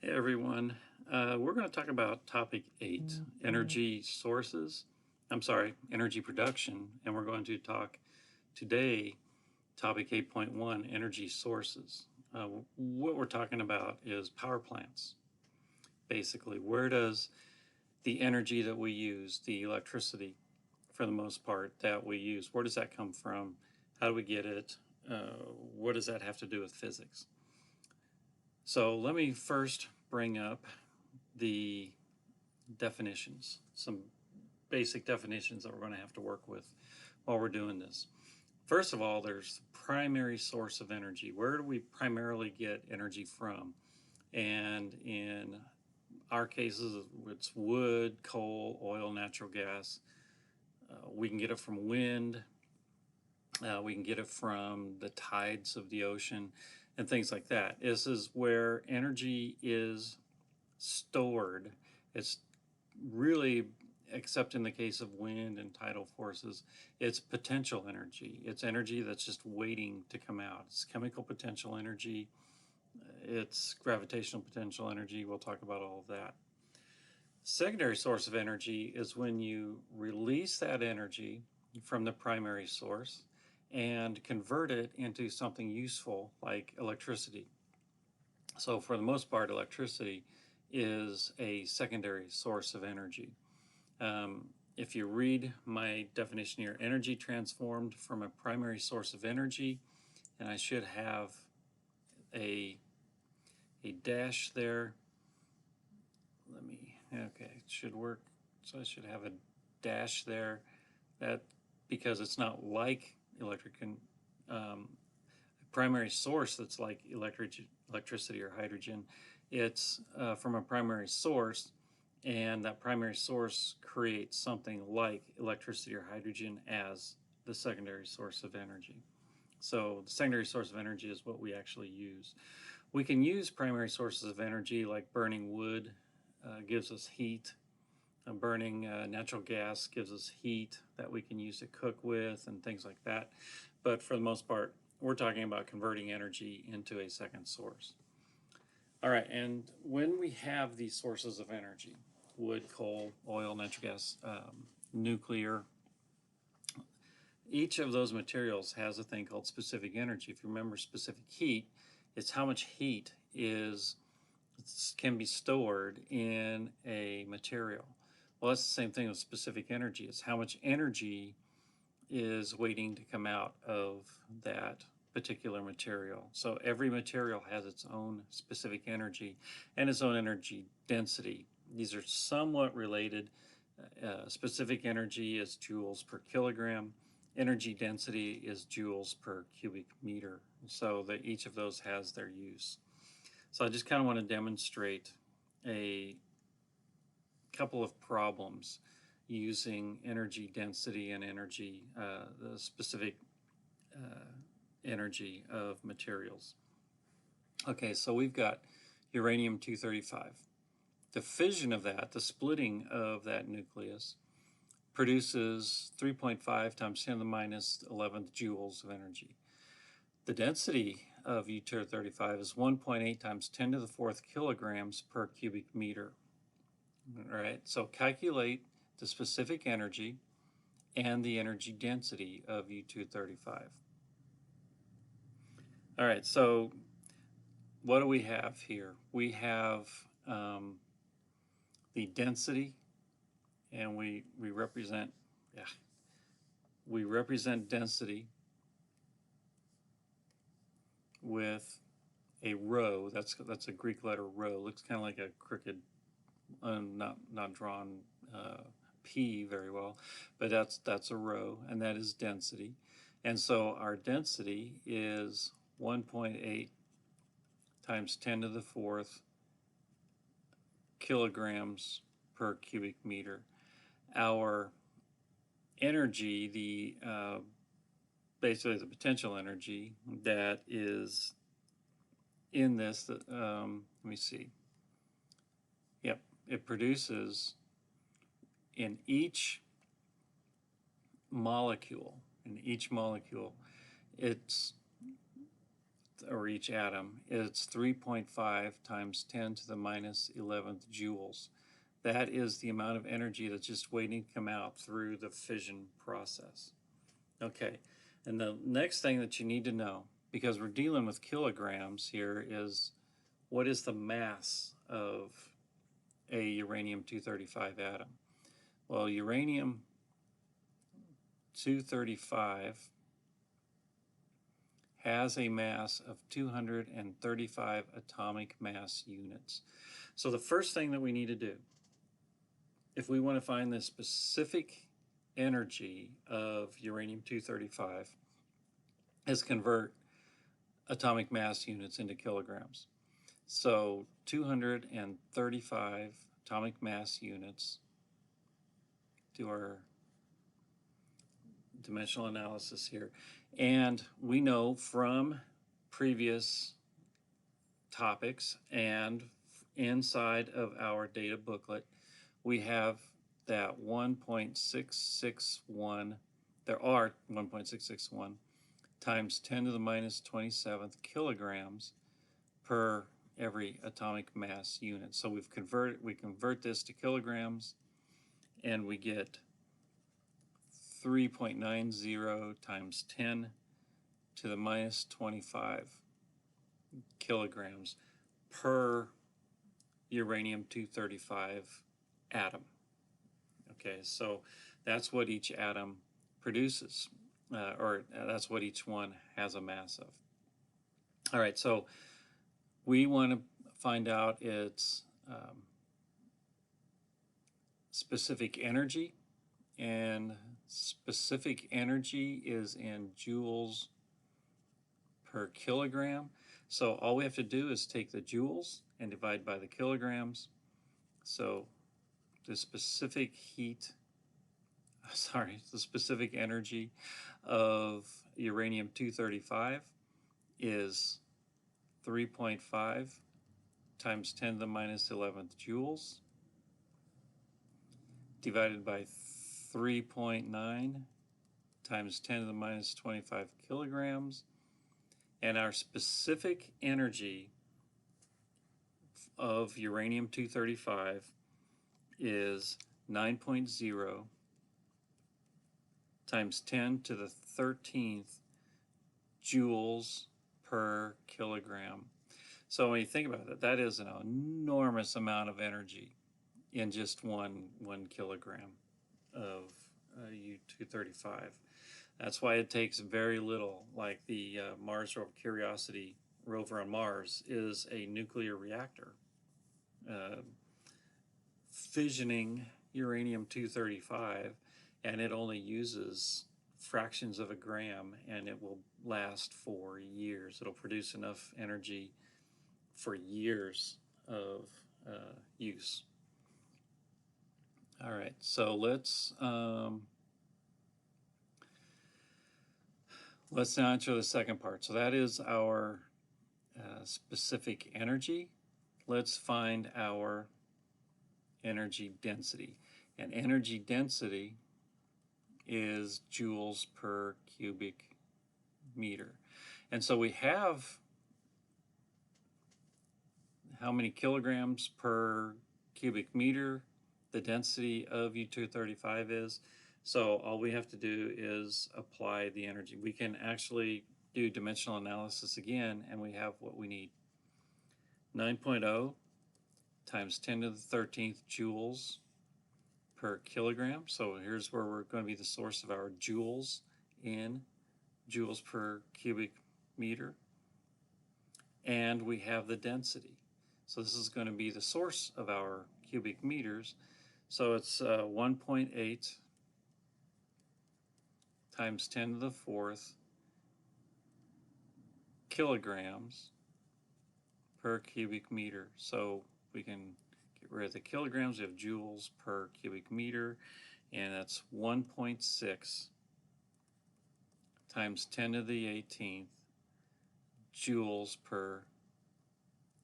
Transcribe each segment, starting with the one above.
Hey everyone, we're going to talk about topic 8, energy sources. I'm sorry, energy production, and we're going to talk today, topic 8.1, energy sources. What we're talking about is power plants. Basically, where does the energy that we use, the electricity for the most part that we use, where does that come from? How do we get it? What does that have to do with physics? So let me first bring up the definitions, some basic definitions that we're going to have to work with while we're doing this. First of all, there's primary source of energy. Where do we primarily get energy from? And in our cases, it's wood, coal, oil, natural gas. We can get it from wind. We can get it from the tides of the ocean and things like that. This is where energy is stored. It's really, except in the case of wind and tidal forces, it's potential energy. It's energy that's just waiting to come out. It's chemical potential energy. It's gravitational potential energy. We'll talk about all of that. Secondary source of energy is when you release that energy from the primary source and convert it into something useful like electricity. So for the most part, electricity is a secondary source of energy. If you read my definition here, energy transformed from a primary source of energy, and I should have a dash there. Okay, it should work. So I should have a dash there. That because it's not like primary source that's like electricity or hydrogen. It's from a primary source, and that primary source creates something like electricity or hydrogen as the secondary source of energy. So the secondary source of energy is what we actually use. We can use primary sources of energy like burning wood gives us heat. Burning natural gas gives us heat that we can use to cook with and things like that. But for the most part, we're talking about converting energy into a second source. All right, and when we have these sources of energy, wood, coal, oil, natural gas, nuclear, each of those materials has a thing called specific energy. If you remember specific heat, it's how much heat can be stored in a material. Well, that's the same thing with specific energy. It's how much energy is waiting to come out of that particular material. So every material has its own specific energy and its own energy density. These are somewhat related. Specific energy is joules per kilogram. Energy density is joules per cubic meter. So that each of those has their use. So I just kind of want to demonstrate a couple of problems using energy density and energy, the specific energy of materials. Okay, so we've got uranium-235. The fission of that, the splitting of that nucleus, produces 3.5 times 10 to the minus 11th joules of energy. The density of U-235 is 1.8 times 10 to the fourth kilograms per cubic meter. All right, so calculate the specific energy and the energy density of U-235. All right, so what do we have here? We have the density, and we represent density with a rho. That's a Greek letter rho. Looks kind of like a crooked, not drawn P very well, but that's a rho, and that is density. And so our density is 1.8 times 10 to the fourth kilograms per cubic meter. Our energy, basically the potential energy that is in this, let me see. Yep, it produces in each molecule, it's or each atom, it's 3.5 times 10 to the minus 11th joules. That is the amount of energy that's just waiting to come out through the fission process. Okay, and the next thing that you need to know, because we're dealing with kilograms here, is what is the mass of a uranium-235 atom? Well, uranium-235 has a mass of 235 atomic mass units. So the first thing that we need to do, if we want to find the specific energy of uranium-235, is convert atomic mass units into kilograms. So 235 atomic mass units, do our dimensional analysis here. And we know from previous topics and inside of our data booklet, we have that 1.661, there are 1.661 times 10 to the minus 27th kilograms per every atomic mass unit. So we convert this to kilograms, and we get 3.90 times 10 to the minus 25 kilograms per uranium-235 atom. Okay, so that's what each atom produces, or that's what each one has a mass of. All right, so we want to find out its specific energy, and specific energy is in joules per kilogram. So all we have to do is take the joules and divide by the kilograms. So the specific the specific energy of uranium-235 is 3.5 times 10 to the minus 11th joules divided by 3.9 times 10 to the minus 25 kilograms. And our specific energy of uranium-235 is 9.0 times 10 to the 13th joules per kilogram. So when you think about it, that is an enormous amount of energy in just one kilogram of U-235. That's why it takes very little, like the Mars rover Curiosity rover on Mars is a nuclear reactor. Fissioning uranium-235, and it only uses fractions of a gram, and it will last for years. It'll produce enough energy for years of use. All right, so let's now enter the second part. So that is our specific energy. Let's find our energy density. And energy density is joules per cubic meter. And so we have how many kilograms per cubic meter the density of U-235 is. So all we have to do is apply the energy. We can actually do dimensional analysis again, and we have what we need. 9.0 times 10 to the 13th joules per kilogram. So here's where we're going to be the source of our joules in joules per cubic meter. And we have the density. So this is going to be the source of our cubic meters. So it's 1.8 times 10 to the 4th kilograms per cubic meter. So we can get rid of the kilograms. We have joules per cubic meter, and that's 1.6 times 10 to the 18th joules per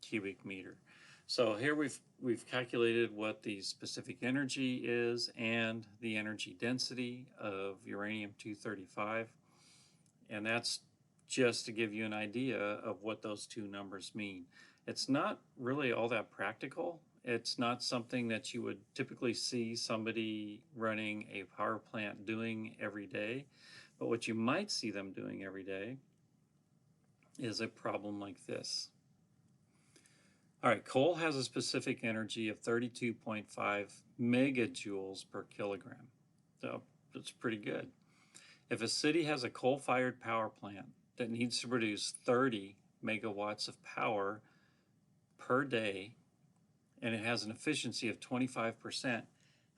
cubic meter. So here we've calculated what the specific energy is and the energy density of uranium-235, and that's just to give you an idea of what those two numbers mean. It's not really all that practical. It's not something that you would typically see somebody running a power plant doing every day. But what you might see them doing every day is a problem like this. All right, coal has a specific energy of 32.5 megajoules per kilogram. So that's pretty good. If a city has a coal-fired power plant that needs to produce 30 megawatts of power per day, and it has an efficiency of 25%,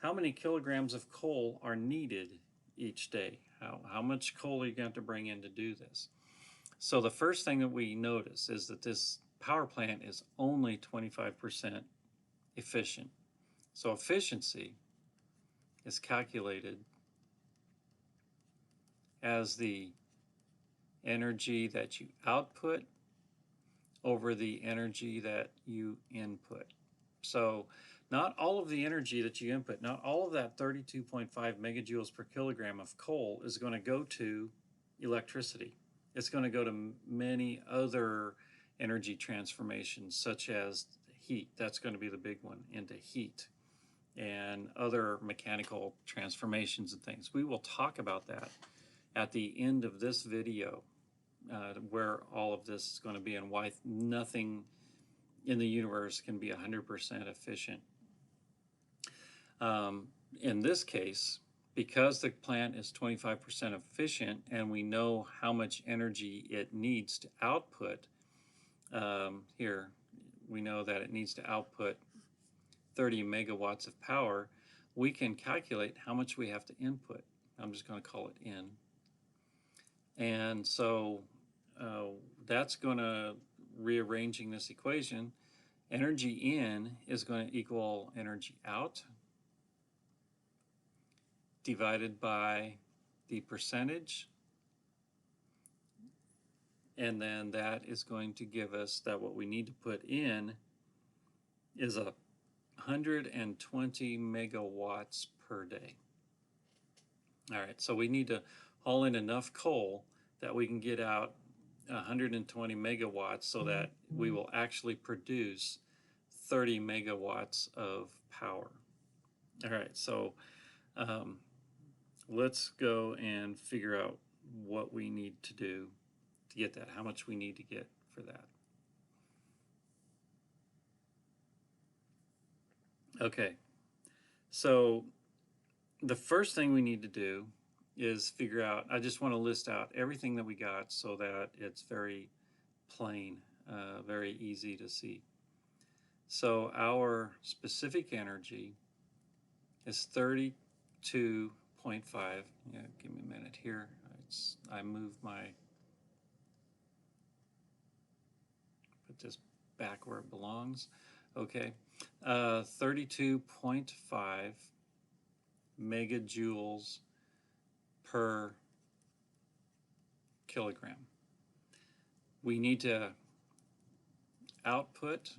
how many kilograms of coal are needed each day? How much coal are you going to bring in to do this? So the first thing that we notice is that this power plant is only 25% efficient. So efficiency is calculated as the energy that you output over the energy that you input. So not all of the energy that you input, not all of that 32.5 megajoules per kilogram of coal is going to go to electricity. It's going to go to many other energy transformations, such as heat. That's going to be the big one, into heat and other mechanical transformations and things. We will talk about that at the end of this video, where all of this is going to be and why nothing in the universe can be 100% efficient. In this case, because the plant is 25% efficient and we know how much energy it needs to output, here we know that it needs to output 30 megawatts of power, we can calculate how much we have to input. I'm just going to call it N. And so that's going to, rearranging this equation, energy in is going to equal energy out divided by the percentage, and then that is going to give us that what we need to put in is 120 megawatts per day. All right, so we need to haul in enough coal that we can get out 120 megawatts so that we will actually produce 30 megawatts of power. All right, so let's go and figure out what we need to do to get that, how much we need to get for that. Okay, so the first thing we need to do is figure out, I just want to list out everything that we got so that it's very plain, very easy to see. So our specific energy is 32.5. Yeah, give me a minute here. I moved put this back where it belongs. Okay, 32.5 megajoules per kilogram. We need to output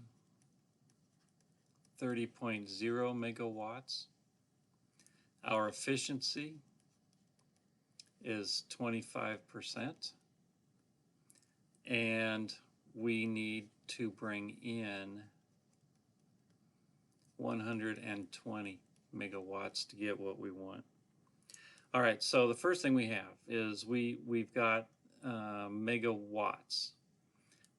30.0 megawatts. Our efficiency is 25%, and we need to bring in 120 megawatts to get what we want. All right, so the first thing we have is we've got megawatts.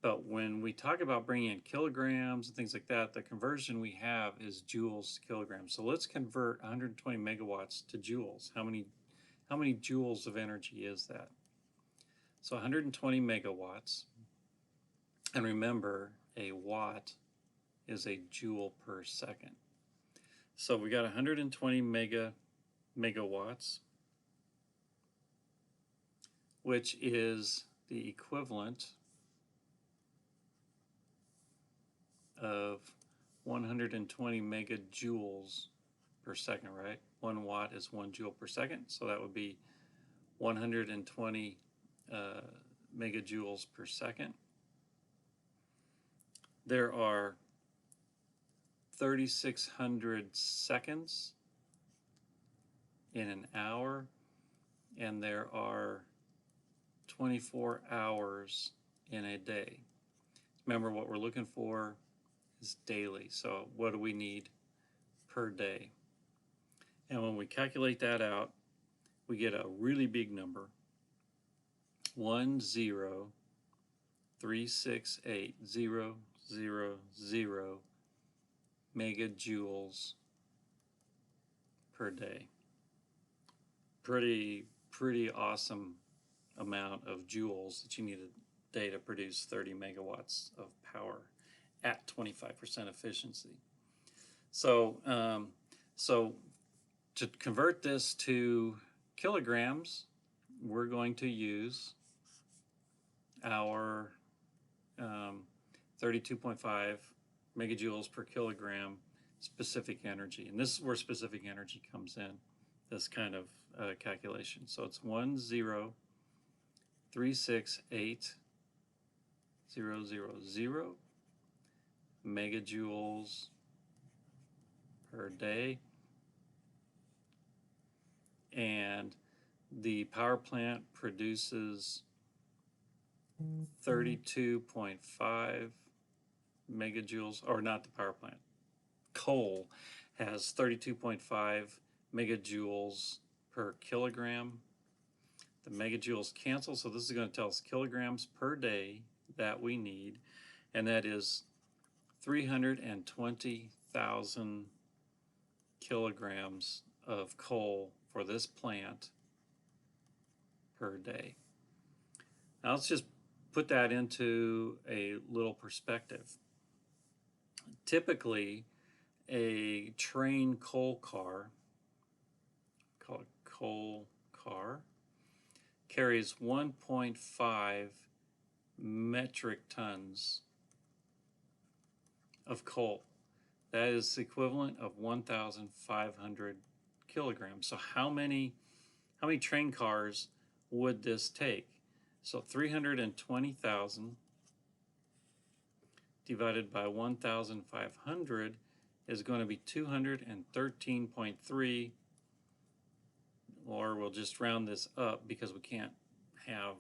But when we talk about bringing in kilograms and things like that, the conversion we have is joules to kilograms. So let's convert 120 megawatts to joules. How many joules of energy is that? So 120 megawatts. And remember, a watt is a joule per second. So we got 120 megawatts, which is the equivalent of 120 megajoules per second, right? 1 watt is 1 joule per second, so that would be 120 megajoules per second. There are 3,600 seconds in an hour, and there are 24 hours in a day. Remember, what we're looking for is daily. So what do we need per day? And when we calculate that out, we get a really big number, 10368,000 megajoules per day. Pretty awesome amount of joules that you need a day to produce 30 megawatts of power at 25% efficiency. So, to convert this to kilograms, we're going to use our 32.5 megajoules per kilogram specific energy. And this is where specific energy comes in, this kind of calculation. So it's 10368,000 megajoules per day. And the power plant produces 32.5 megajoules, or not the power plant. Coal has 32.5 megajoules per kilogram. The megajoules cancel, so this is going to tell us kilograms per day that we need, and that is 320,000 kilograms of coal for this plant per day. Now let's just put that into a little perspective. Typically, a train coal car, call it coal car, carries 1.5 metric tons of coal. That is the equivalent of 1,500 kilograms. So how many train cars would this take? So 320,000 divided by 1,500 is going to be 213.3, or we'll just round this up because we can't have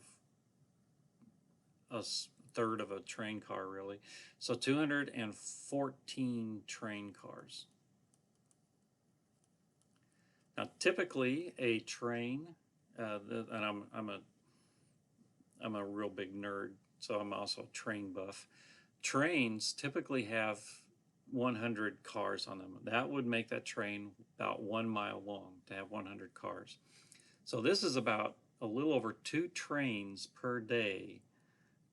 a third of a train car really. So 214 train cars. Now typically a train, and I'm a real big nerd, so I'm also a train buff. Trains typically have 100 cars on them. That would make that train about 1 mile long to have 100 cars. So this is about a little over 2 trains per day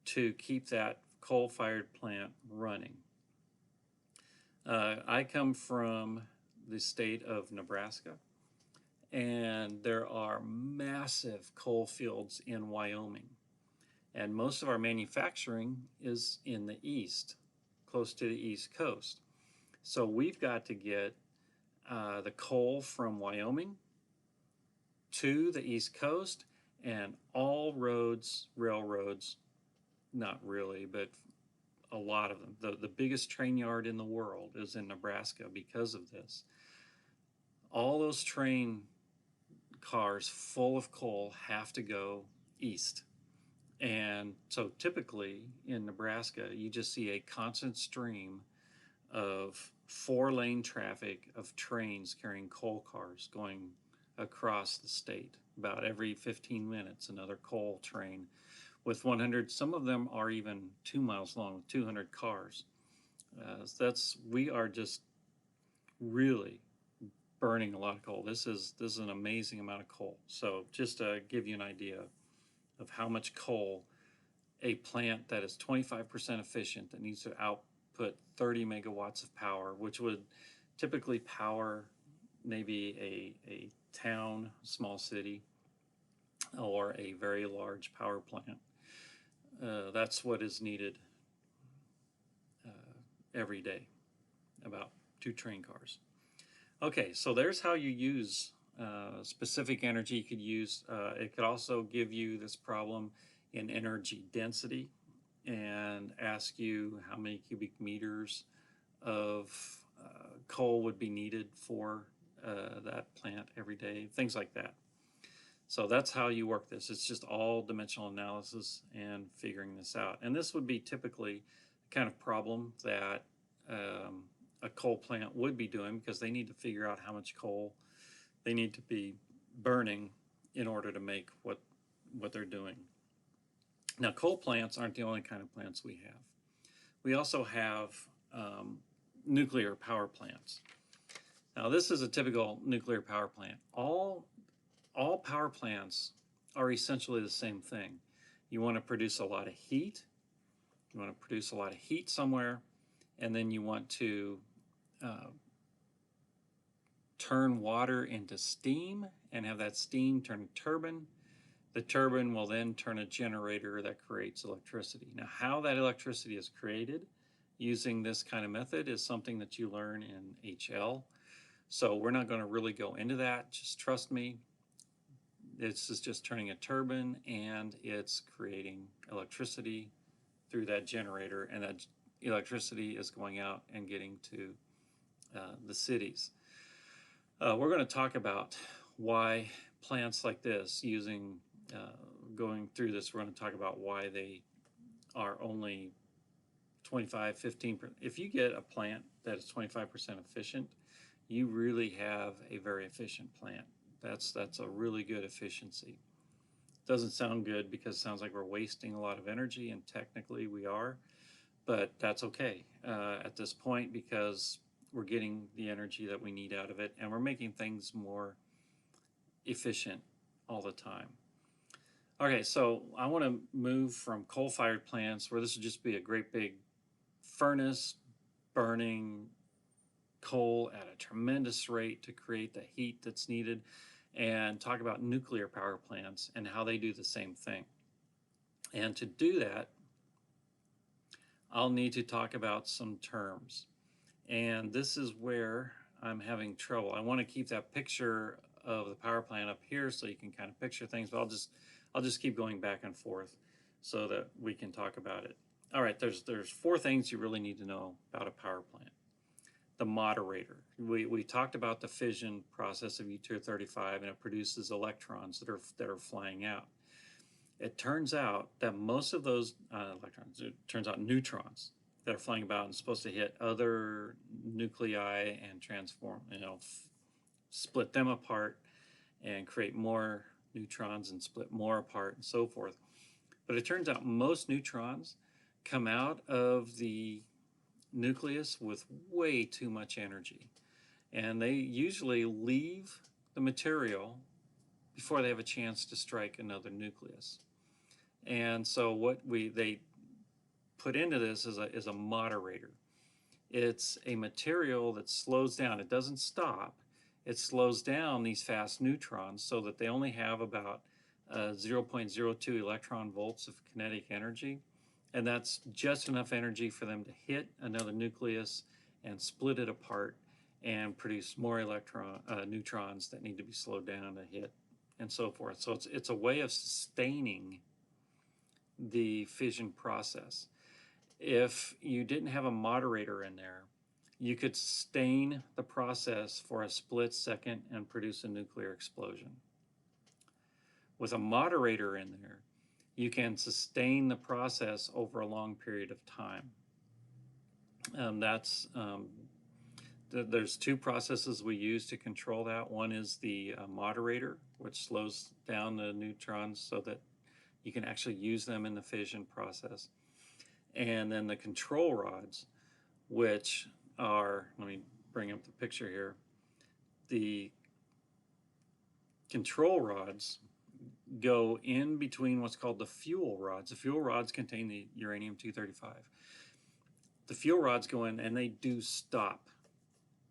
to keep that coal-fired plant running. I come from the state of Nebraska, and there are massive coal fields in Wyoming. And most of our manufacturing is in the east, close to the East Coast. So we've got to get the coal from Wyoming to the East Coast, and all roads, railroads, not really, but a lot of them. The biggest train yard in the world is in Nebraska because of this. All those train cars full of coal have to go east. And so typically in Nebraska, you just see a constant stream of 4-lane traffic of trains carrying coal cars going across the state. About every 15 minutes, another coal train with 100, some of them are even 2 miles long with 200 cars. We are just really burning a lot of coal. This is an amazing amount of coal. So just to give you an idea of how much coal a plant that is 25% efficient, that needs to output 30 megawatts of power, which would typically power maybe a town, small city, or a very large power plant. That's what is needed every day, about 2 train cars. Okay, so there's how you use specific energy. You could use, it could also give you this problem in energy density and ask you how many cubic meters of coal would be needed for that plant every day, things like that. So that's how you work this. It's just all dimensional analysis and figuring this out. And this would be typically the kind of problem that a coal plant would be doing, because they need to figure out how much coal they need to be burning in order to make what they're doing. Now, coal plants aren't the only kind of plants we have. We also have nuclear power plants. Now, this is a typical nuclear power plant. All power plants are essentially the same thing. You want to produce a lot of heat. You want to produce a lot of heat somewhere, and then you want to turn water into steam and have that steam turn a turbine. The turbine will then turn a generator that creates electricity. Now, how that electricity is created using this kind of method is something that you learn in HL. So we're not going to really go into that. Just trust me. This is just turning a turbine, and it's creating electricity through that generator, and that electricity is going out and getting to the cities. We're going to talk about why plants like this, going through this, we're going to talk about why they are only 25, 15%. If you get a plant that is 25% efficient, you really have a very efficient plant. That's a really good efficiency. Doesn't sound good because it sounds like we're wasting a lot of energy, and technically we are, but that's okay at this point, because we're getting the energy that we need out of it, and we're making things more efficient all the time. Okay, so I want to move from coal-fired plants, where this would just be a great big furnace burning coal at a tremendous rate to create the heat that's needed, and talk about nuclear power plants and how they do the same thing. And to do that, I'll need to talk about some terms. And this is where I'm having trouble. I want to keep that picture of the power plant up here so you can kind of picture things, but I'll just keep going back and forth so that we can talk about it. All right, there's 4 things you really need to know about a power plant. The moderator. We talked about the fission process of U-235, and it produces electrons that are flying out. It turns out that most of those electrons, it turns out neutrons that are flying about and supposed to hit other nuclei and transform, split them apart and create more neutrons and split more apart and so forth. But it turns out most neutrons come out of the nucleus with way too much energy, and they usually leave the material before they have a chance to strike another nucleus. And so what they put into this is a moderator. It's a material that slows down. It doesn't stop. It slows down these fast neutrons so that they only have about 0.02 electron volts of kinetic energy. And that's just enough energy for them to hit another nucleus and split it apart and produce more neutrons that need to be slowed down to hit, and so forth. So it's a way of sustaining the fission process. If you didn't have a moderator in there, you could sustain the process for a split second and produce a nuclear explosion. With a moderator in there, you can sustain the process over a long period of time. There's 2 processes we use to control that. One is the moderator, which slows down the neutrons so that you can actually use them in the fission process. And then the control rods, which are, let me bring up the picture here. The control rods go in between what's called the fuel rods. The fuel rods contain the uranium-235. The fuel rods go in and they do stop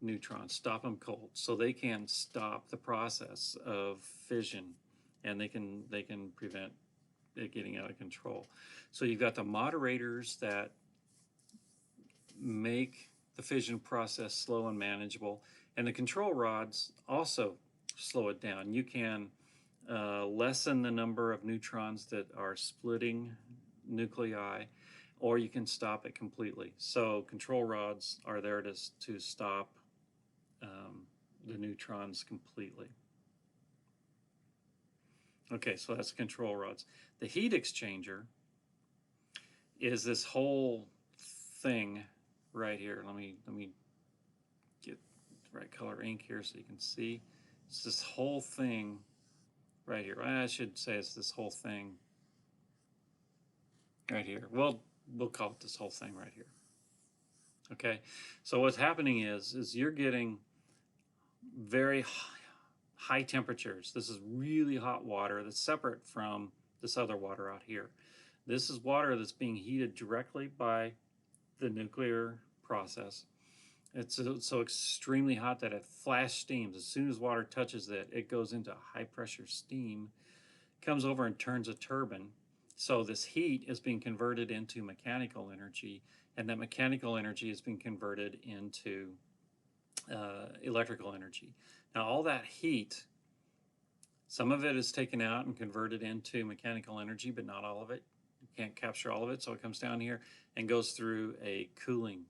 neutrons, stop them cold, so they can stop the process of fission, and they can prevent it getting out of control. So you've got the moderators that make the fission process slow and manageable, and the control rods also slow it down. You can lessen the number of neutrons that are splitting nuclei, or you can stop it completely. So control rods are there to stop the neutrons completely. Okay, so that's control rods. The heat exchanger is this whole thing right here. Let me get the right color ink here so you can see. It's this whole thing right here. I should say it's this whole thing right here. Well, we'll call it this whole thing right here. Okay, so what's happening is you're getting very high temperatures. This is really hot water that's separate from this other water out here. This is water that's being heated directly by the nuclear process. It's so extremely hot that it flash steams. As soon as water touches it, it goes into high pressure steam, comes over and turns a turbine. So this heat is being converted into mechanical energy, and that mechanical energy is being converted into electrical energy. Now all that heat, some of it is taken out and converted into mechanical energy, but not all of it. You can't capture all of it, so it comes down here and goes through a cooling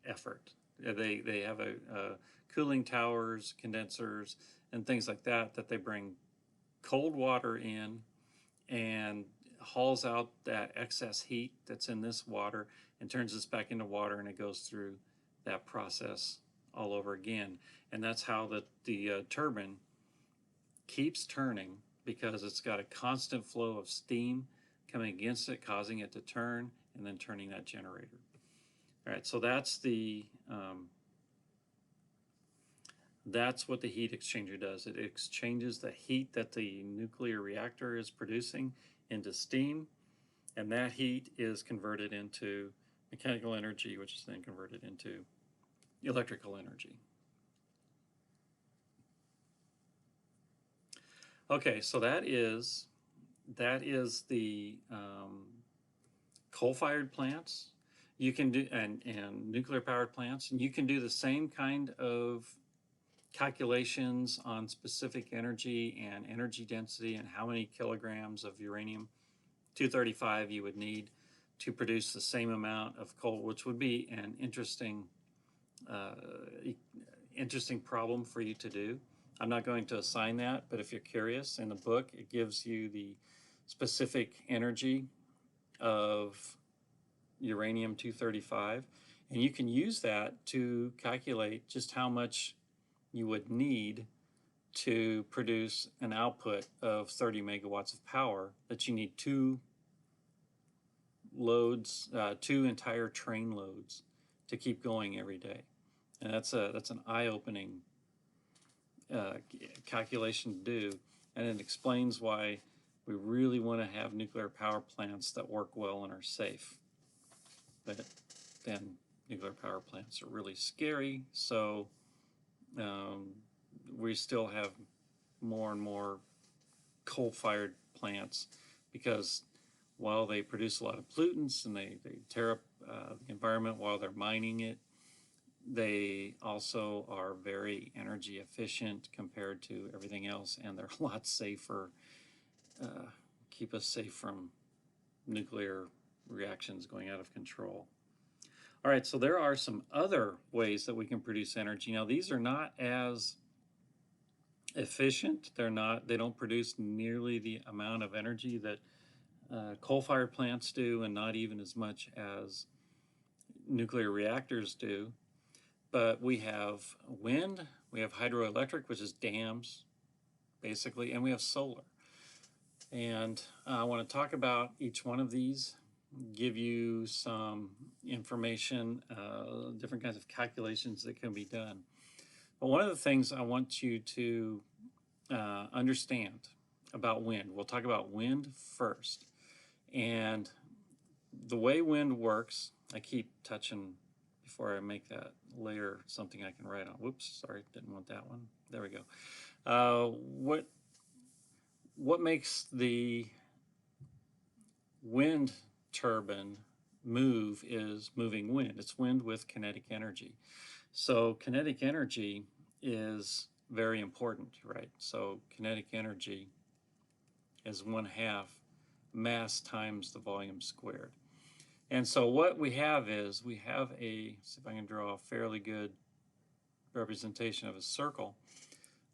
effort. They have a cooling towers, condensers, and things like that they bring cold water in and hauls out that excess heat that's in this water and turns this back into water, and it goes through that process all over again. And that's how the turbine keeps turning, because it's got a constant flow of steam coming against it, causing it to turn, and then turning that generator. All right, so that's what the heat exchanger does. It exchanges the heat that the nuclear reactor is producing into steam, and that heat is converted into mechanical energy, which is then converted into electrical energy. Okay, so that is the coal-fired plants. You can do and nuclear-powered plants, and you can do the same kind of calculations on specific energy and energy density and how many kilograms of uranium-235 you would need to produce the same amount of coal, which would be an interesting problem for you to do. I'm not going to assign that, but if you're curious, in the book it gives you the specific energy of uranium-235, and you can use that to calculate just how much you would need to produce an output of 30 megawatts of power, that you need two entire train loads to keep going every day. And that's an eye-opening calculation to do, and it explains why we really want to have nuclear power plants that work well and are safe. But then nuclear power plants are really scary, so we still have more and more coal-fired plants, because while they produce a lot of pollutants and they tear up the environment while they're mining it, they also are very energy efficient compared to everything else, and they're a lot safer, keep us safe from nuclear reactions going out of control. All right, so there are some other ways that we can produce energy. Now, these are not as efficient. They don't produce nearly the amount of energy that coal-fired plants do, and not even as much as nuclear reactors do. But we have wind, we have hydroelectric, which is dams, basically, and we have solar. And I want to talk about each one of these, give you some information, different kinds of calculations that can be done. But one of the things I want you to understand about wind, we'll talk about wind first. And the way wind works, I keep touching before I make that layer something I can write on. Whoops, sorry, didn't want that one. There we go. What makes the wind turbine move is moving wind. It's wind with kinetic energy. So kinetic energy is very important, right? So kinetic energy is 1/2 mass times the volume squared. And so what we have is, see if I can draw a fairly good representation of a circle.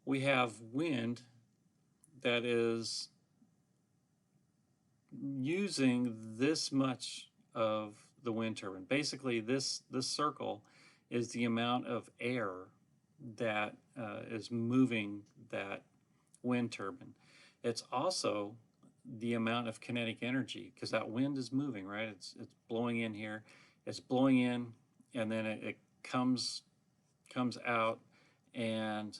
We have wind that is using this much of the wind turbine. Basically, this circle is the amount of air that is moving that wind turbine. It's also the amount of kinetic energy, because that wind is moving, right? It's blowing in here, it's blowing in, and then it comes out, and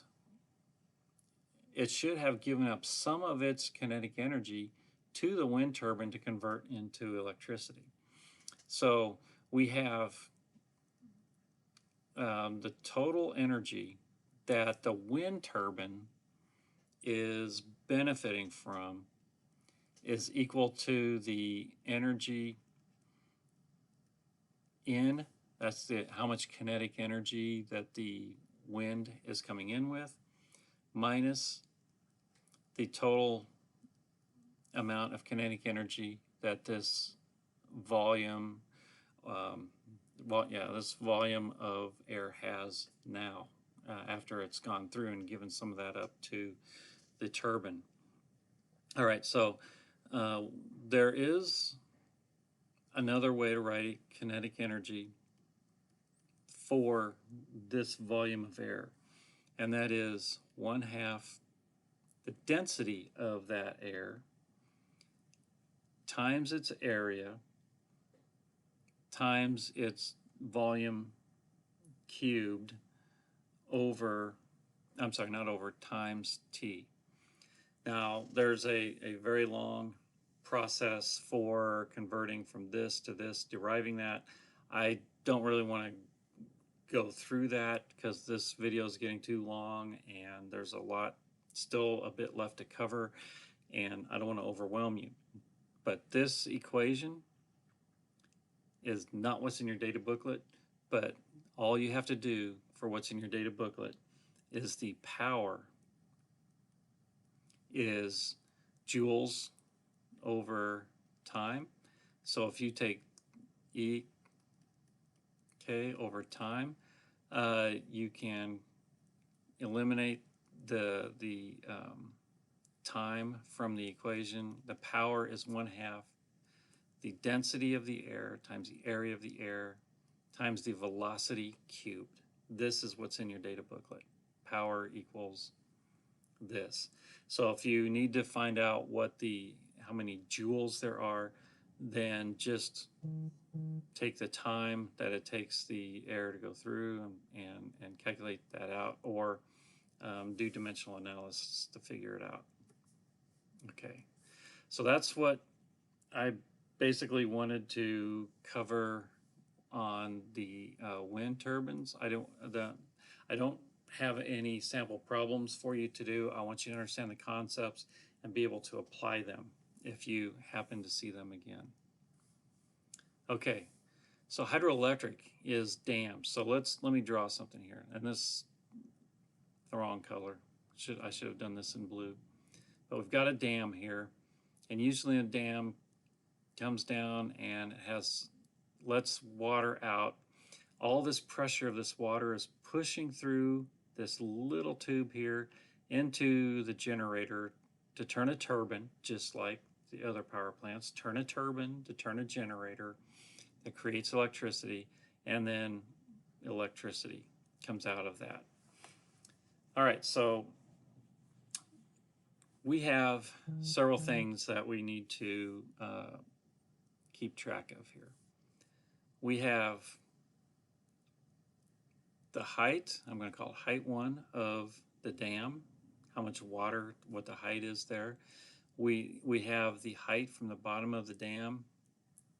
it should have given up some of its kinetic energy to the wind turbine to convert into electricity. So we have the total energy that the wind turbine is benefiting from is equal to the energy in, that's how much kinetic energy that the wind is coming in with, minus the total amount of kinetic energy that this volume, this volume of air has now, after it's gone through and given some of that up to the turbine. All right, so there is another way to write kinetic energy for this volume of air, and that is 1/2 the density of that air times its area times its volume cubed over, I'm sorry, not over, times T. Now, there's a very long process for converting from this to this, deriving that. I don't really want to go through that because this video is getting too long and there's still a bit left to cover, and I don't want to overwhelm you. But this equation is not what's in your data booklet, but all you have to do for what's in your data booklet is the power is joules over time. So if you take E K over time, you can eliminate the time from the equation. The power is 1/2 the density of the air times the area of the air times the velocity cubed. This is what's in your data booklet. Power equals this. So if you need to find out how many joules there are, then just take the time that it takes the air to go through and calculate that out, or do dimensional analysis to figure it out. Okay, so that's what I basically wanted to cover on the wind turbines. I don't have any sample problems for you to do. I want you to understand the concepts and be able to apply them if you happen to see them again. Okay, so hydroelectric is dams. So let me draw something here, and this the wrong color. I should have done this in blue. But we've got a dam here, and usually a dam comes down and lets water out. All this pressure of this water is pushing through this little tube here into the generator to turn a turbine, just like the other power plants. Turn a turbine to turn a generator that creates electricity, and then electricity comes out of that. All right, so we have several things that we need to keep track of here. We have the height, I'm going to call it height 1 of the dam, how much water, what the height is there. We have the height from the bottom of the dam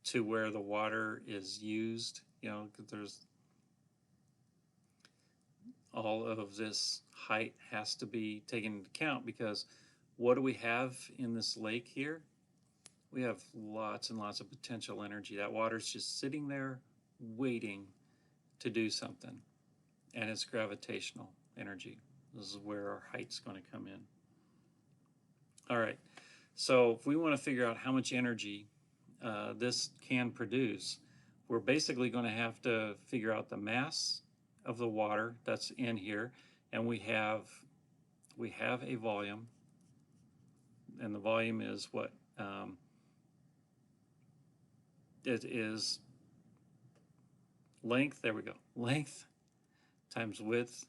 to where the water is used. You know, there's all of this height has to be taken into account, because what do we have in this lake here? We have lots and lots of potential energy. That water's just sitting there waiting to do something, and it's gravitational energy. This is where our height's going to come in. All right, so if we want to figure out how much energy this can produce, we're basically going to have to figure out the mass of the water that's in here, and we have a volume, and the volume is what it is length. There we go. Length times width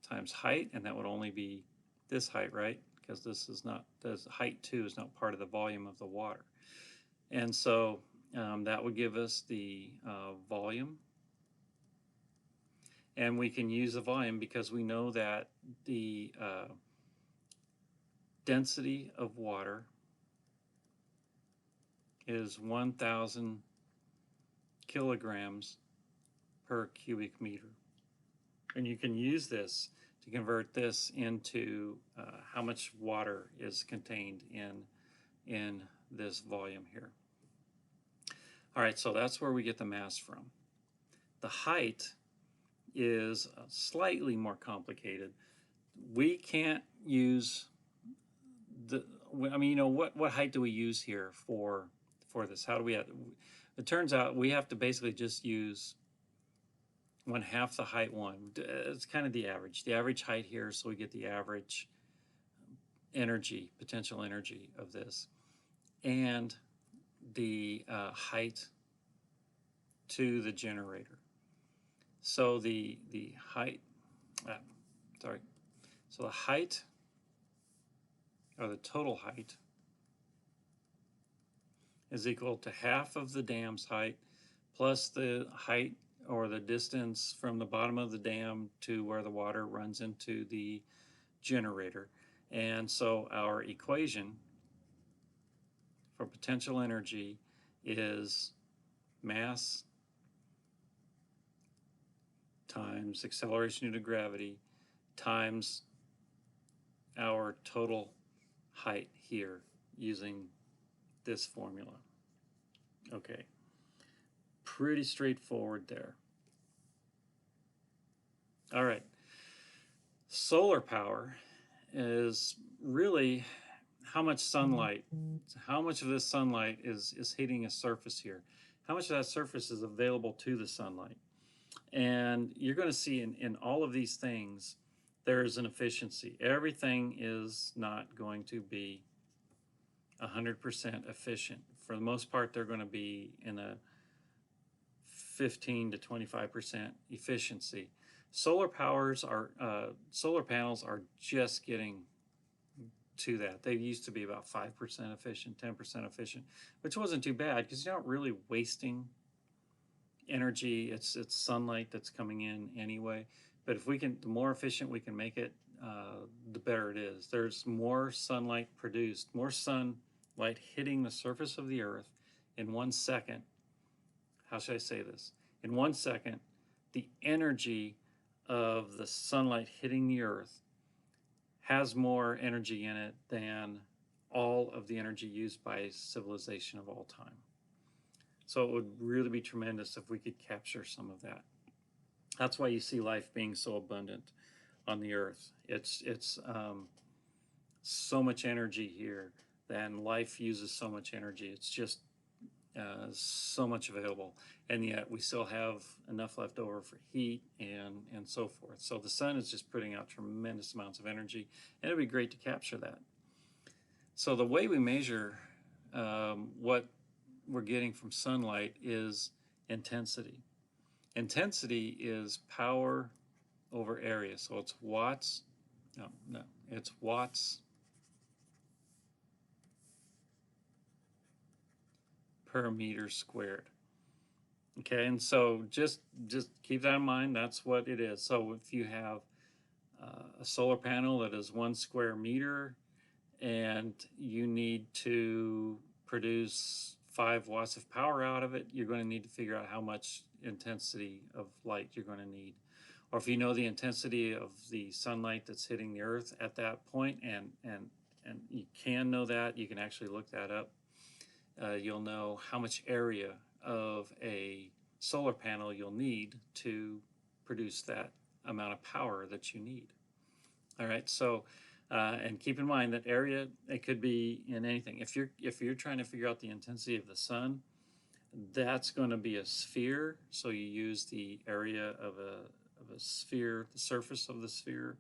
times height, and that would only be this height, right? Because this is not, this height 2 is not part of the volume of the water. And so that would give us the volume. And we can use the volume because we know that the density of water is 1,000 kilograms per cubic meter. And you can use this to convert this into how much water is contained in this volume here. All right, so that's where we get the mass from. The height is slightly more complicated. We can't use the, I mean, you know, what height do we use here for this? How do we have, it turns out we have to basically just use 1/2 the height one. It's kind of the average height here, so we get the average energy, potential energy of this, and the height to the generator. So the height, so the height, or the total height, is equal to 1/2 of the dam's height plus the height or the distance from the bottom of the dam to where the water runs into the generator. And so our equation for potential energy is mass times acceleration due to gravity times our total height here using this formula. Okay, pretty straightforward there. All right, solar power is really how much sunlight, how much of this sunlight is hitting a surface here, how much of that surface is available to the sunlight. And you're going to see in all of these things, there's an efficiency. Everything is not going to be 100% efficient. For the most part, they're going to be in a 15 to 25% efficiency. Solar panels are just getting to that. They used to be about 5% efficient, 10% efficient, which wasn't too bad because you're not really wasting energy. It's sunlight that's coming in anyway. But if we can, the more efficient we can make it, the better it is. There's more sunlight produced, more sunlight hitting the surface of the earth in 1 second. How should I say this? In 1 second, the energy of the sunlight hitting the earth has more energy in it than all of the energy used by civilization of all time. So it would really be tremendous if we could capture some of that. That's why you see life being so abundant on the earth. It's so much energy here, and life uses so much energy. It's just so much available, and yet we still have enough left over for heat and so forth. So the sun is just putting out tremendous amounts of energy, and it'd be great to capture that. So the way we measure what we're getting from sunlight is intensity. Intensity is power over area. So it's watts, it's watts per meter squared. Okay, and so just keep that in mind. That's what it is. So if you have a solar panel that is 1 square meter and you need to produce 5 watts of power out of it, you're going to need to figure out how much intensity of light you're going to need. Or if you know the intensity of the sunlight that's hitting the earth at that point, and you can know that, you can actually look that up. You'll know how much area of a solar panel you'll need to produce that amount of power that you need. All right, so and keep in mind that area, it could be in anything. If you're trying to figure out the intensity of the sun, that's going to be a sphere. So you use the area of a sphere, the surface of the sphere,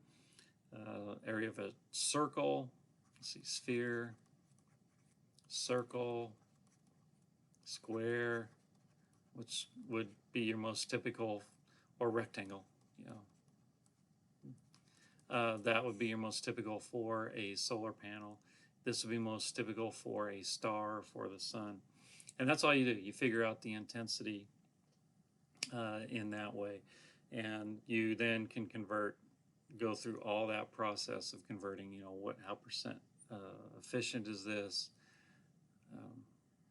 area of a circle. Let's see, sphere. circle, square, which would be your most typical, or rectangle, you know. That would be your most typical for a solar panel. This would be most typical for a star, for the sun. And that's all you do. You figure out the intensity in that way. And you then can go through all that process of converting, how percent efficient is this?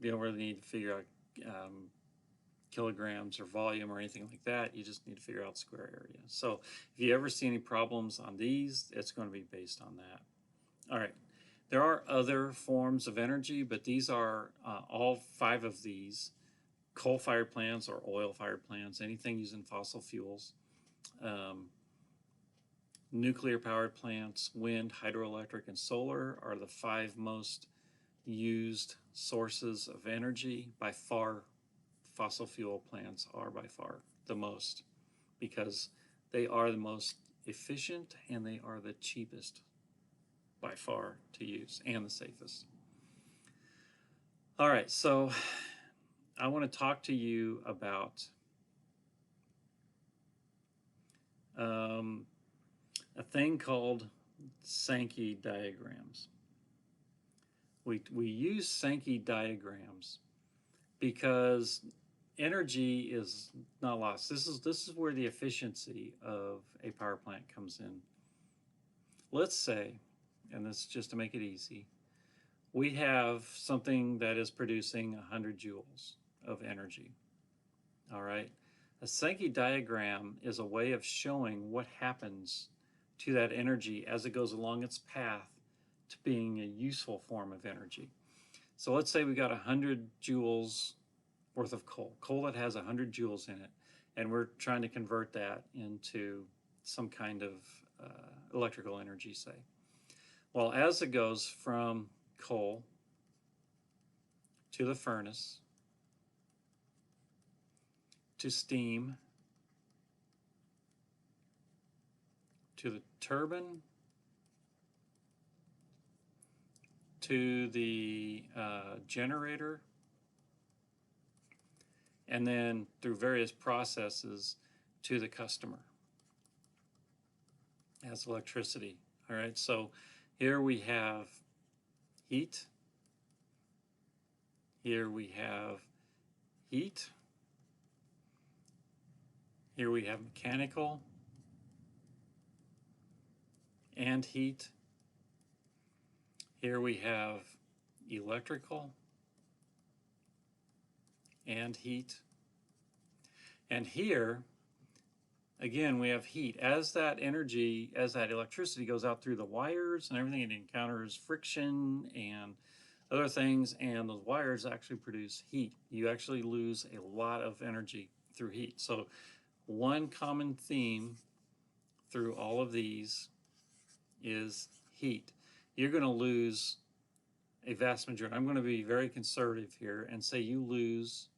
You don't really need to figure out kilograms or volume or anything like that. You just need to figure out square area. So if you ever see any problems on these, it's going to be based on that. All right. There are other forms of energy, but these are all 5 of these: coal-fired plants or oil-fired plants, anything using fossil fuels, nuclear-powered plants, wind, hydroelectric, and solar are the 5 most used sources of energy. By far, fossil fuel plants are by far the most, because they are the most efficient and they are the cheapest by far to use, and the safest. All right, so I want to talk to you about a thing called Sankey diagrams. We use Sankey diagrams because energy is not lost. This is where the efficiency of a power plant comes in. Let's say, and this is just to make it easy, we have something that is producing 100 joules of energy. All right. A Sankey diagram is a way of showing what happens to that energy as it goes along its path to being a useful form of energy. So let's say we got 100 joules worth of coal that has 100 joules in it, and we're trying to convert that into some kind of electrical energy, say. Well, as it goes from coal to the furnace, to steam, to the turbine, to the generator, and then through various processes to the customer as electricity. All right, so here we have heat, here we have heat, here we have mechanical and heat, here we have electrical and heat, and here again we have heat. As that energy, as that electricity goes out through the wires and everything, it encounters friction and other things, and those wires actually produce heat. You actually lose a lot of energy through heat. So one common theme through all of these is heat. You're going to lose a vast majority. I'm going to be very conservative here and say you lose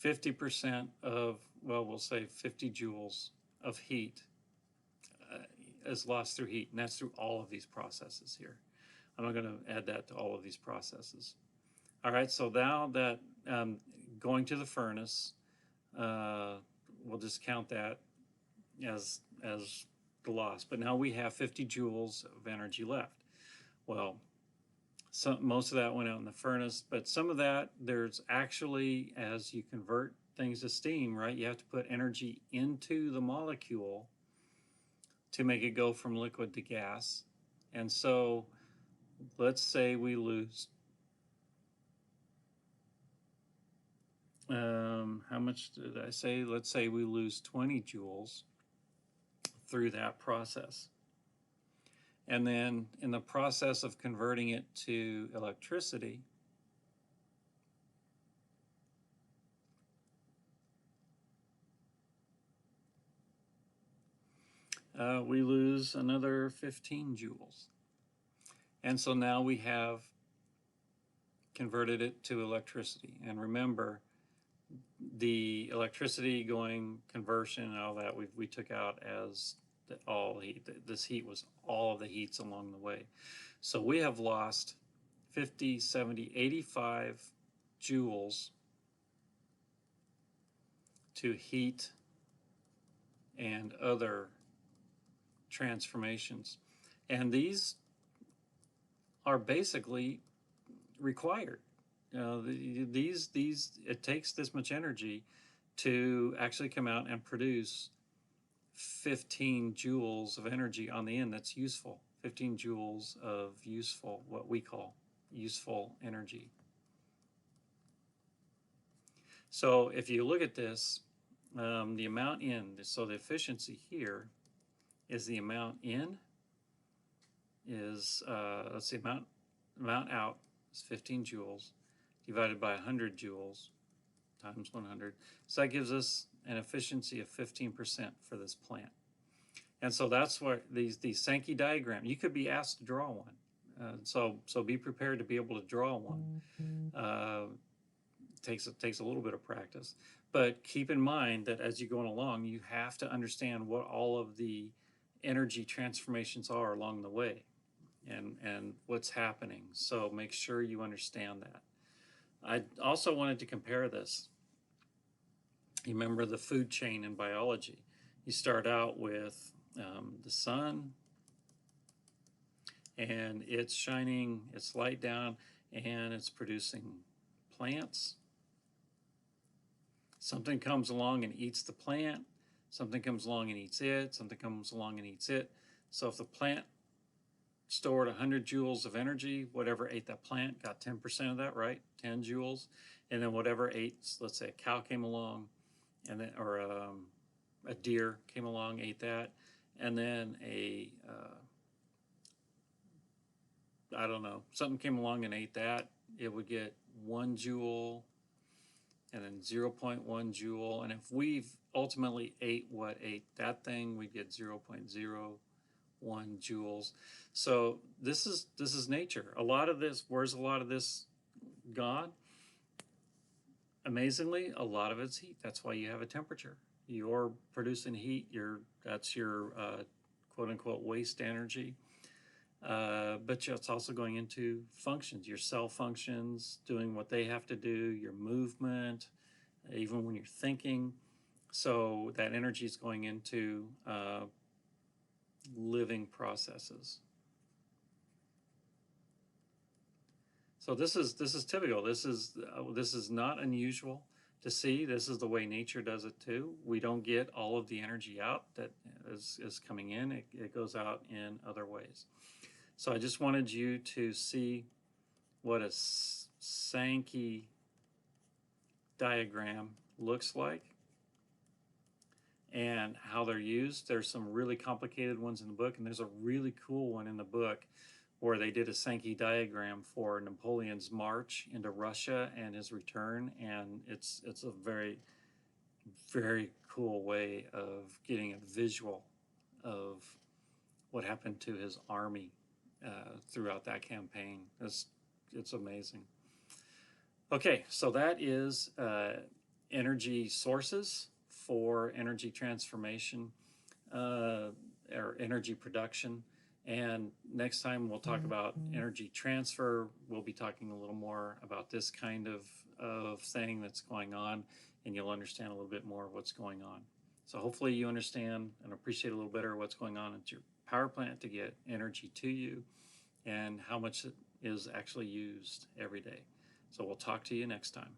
50% of, well, we'll say 50 joules of heat is lost through heat, and that's through all of these processes here. I'm not going to add that to all of these processes. All right, so now that going to the furnace, we'll just count that as the loss. But now we have 50 joules of energy left. Well, most of that went out in the furnace, but some of that, there's actually, as you convert things to steam, right, you have to put energy into the molecule to make it go from liquid to gas. And so let's say we lose, how much did I say? Let's say we lose 20 joules through that process. And then in the process of converting it to electricity, we lose another 15 joules. And so now we have converted it to electricity. And remember, the electricity going conversion and all that we took out as all heat. This heat was all of the heats along the way. So we have lost 50, 70, 85 joules to heat and other transformations. And these are basically required. It takes this much energy to actually come out and produce 15 joules of energy on the end that's useful. 15 joules of useful, what we call useful energy. So if you look at this, the amount in, so the efficiency here is the amount in is, let's see, amount out is 15 joules divided by 100 joules times 100. So that gives us an efficiency of 15% for this plant. And so that's what these Sankey diagram, you could be asked to draw one. So be prepared to be able to draw one. Takes a little bit of practice, but keep in mind that as you're going along, you have to understand what all of the energy transformations are along the way and what's happening. So make sure you understand that. I also wanted to compare this. You remember the food chain in biology. You start out with the sun, and it's shining its light down, and it's producing plants. Something comes along and eats the plant. Something comes along and eats it. Something comes along and eats it. So if the plant stored 100 joules of energy, whatever ate that plant got 10% of that, right? 10 joules. And then whatever ate, let's say a cow came along, and then, or a deer came along, ate that, and then I don't know, something came along and ate that, it would get 1 joule, and then 0.1 joule. And if we've ultimately ate what ate that thing, we get 0.01 joules. So this is nature. A lot of this, where's a lot of this gone? Amazingly, a lot of it's heat. That's why you have a temperature. You're producing heat. That's your quote unquote waste energy. But it's also going into functions, your cell functions, doing what they have to do, your movement, even when you're thinking. So that energy is going into living processes. So this is typical. This is not unusual to see. This is the way nature does it too. We don't get all of the energy out that is coming in. It goes out in other ways. So I just wanted you to see what a Sankey diagram looks like and how they're used. There's some really complicated ones in the book, and there's a really cool one in the book where they did a Sankey diagram for Napoleon's march into Russia and his return, and it's a very, very cool way of getting a visual of what happened to his army throughout that campaign. It's amazing. Okay, so that is energy sources for energy transformation or energy production. And next time we'll talk about energy transfer. We'll be talking a little more about this kind of thing that's going on, and you'll understand a little bit more of what's going on. So hopefully you understand and appreciate a little better what's going on at your power plant to get energy to you and how much it is actually used every day. So we'll talk to you next time.